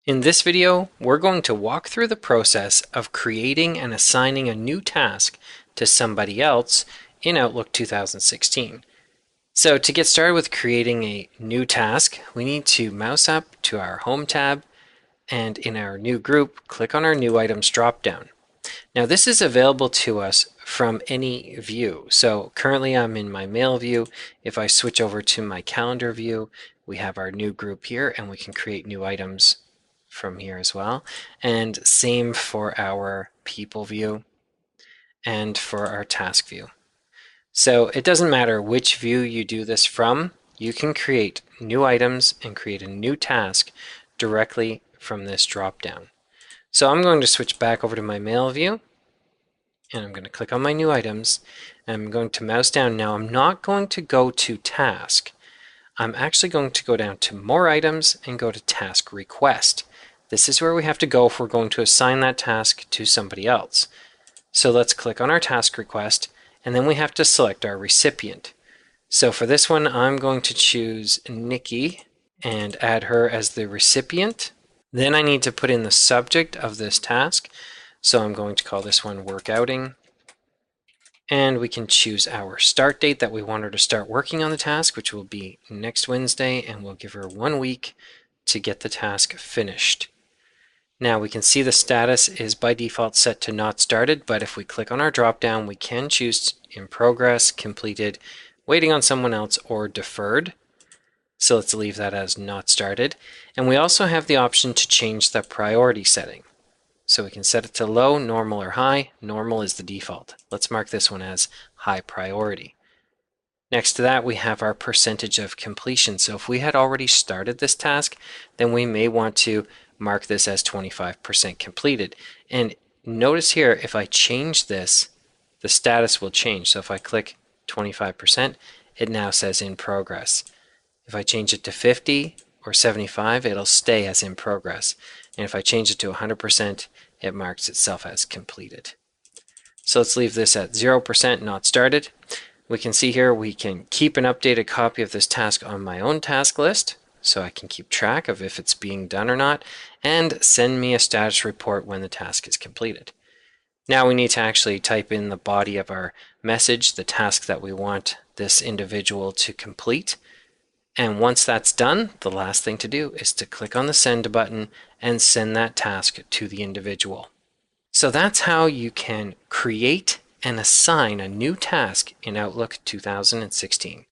In this video, we're going to walk through the process of creating and assigning a new task to somebody else in Outlook 2016. So to get started with creating a new task, we need to mouse up to our Home tab, and in our new group, click on our New Items dropdown. Now this is available to us from any view. So currently I'm in my Mail view. If I switch over to my Calendar view, we have our new group here, and we can create new items from here as well. And same for our People view and for our Task view. So it doesn't matter which view you do this from, you can create new items and create a new task directly from this drop-down. So I'm going to switch back over to my Mail view, and I'm going to click on my new items, and I'm going to mouse down. Now I'm not going to go to task. I'm actually going to go down to more items and go to task request. This is where we have to go if we're going to assign that task to somebody else. So let's click on our task request, and then we have to select our recipient. So for this one, I'm going to choose Nikki and add her as the recipient. Then I need to put in the subject of this task. So I'm going to call this one Workouting. And we can choose our start date that we want her to start working on the task, which will be next Wednesday, and we'll give her 1 week to get the task finished. Now we can see the status is by default set to not started, but if we click on our drop down, we can choose in progress, completed, waiting on someone else, or deferred. So let's leave that as not started. And we also have the option to change the priority setting. So we can set it to low, normal, or high. Normal is the default. Let's mark this one as high priority. Next to that, we have our percentage of completion. So if we had already started this task, then we may want to mark this as 25% completed. And notice here, if I change this, the status will change. So if I click 25%, it now says in progress. If I change it to 50 or 75, it'll stay as in progress. And if I change it to 100%, it marks itself as completed. So let's leave this at 0% not started. We can see here we can keep an updated copy of this task on my own task list, so I can keep track of if it's being done or not, and send me a status report when the task is completed. Now we need to actually type in the body of our message, the task that we want this individual to complete. And once that's done, the last thing to do is to click on the send button and send that task to the individual. So that's how you can create and assign a new task in Outlook 2016.